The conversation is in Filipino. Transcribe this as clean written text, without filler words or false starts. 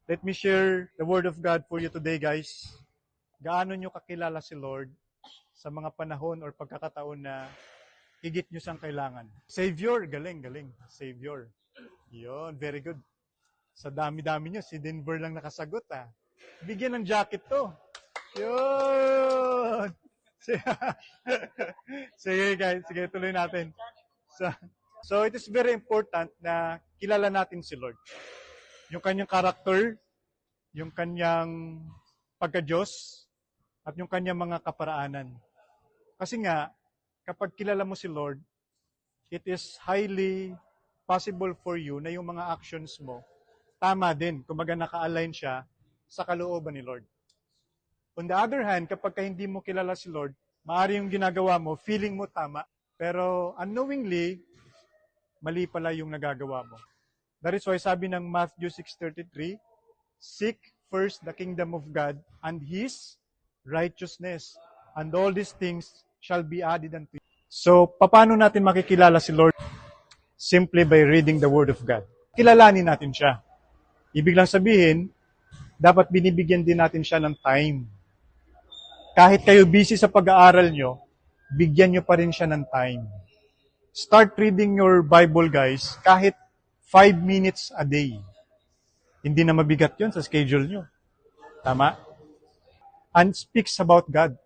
Let me share the Word of God for you today, guys. Gaano nyo kakilala si Lord sa mga panahon or pagkakataon na higit nyo siyang kailangan? Savior, galing. Savior. Yun, very good. Sa dami-dami nyo, si Denver lang nakasagot, ah. Bigyan ng jacket to. Yun! Sige guys, sige tuloy natin. So it is very important na kilala natin si Lord. Yung kanyang character, yung kanyang pagka-Diyos, at yung kanyang mga kaparaanan. Kasi nga, kapag kilala mo si Lord, it is highly possible for you na yung mga actions mo, tama din, kumbaga naka-align siya sa kalooban ni Lord. On the other hand, kapag hindi mo kilala si Lord, maaari yung ginagawa mo, feeling mo tama, pero unknowingly, mali pala yung nagagawa mo. That is why sabi ng Matthew 6:33, seek first the kingdom of God and His righteousness, and all these things shall be added unto you. So, paano natin makikilala si Lord? Simply by reading the Word of God. Kilalanin natin siya. Ibig lang sabihin, dapat binibigyan din natin siya ng time. Kahit kayo busy sa pag-aaral nyo, bigyan nyo pa rin siya ng time. Start reading your Bible, guys, kahit 5 minutes a day. Hindi na mabigat yun sa schedule nyo. Tama? And speaks about God.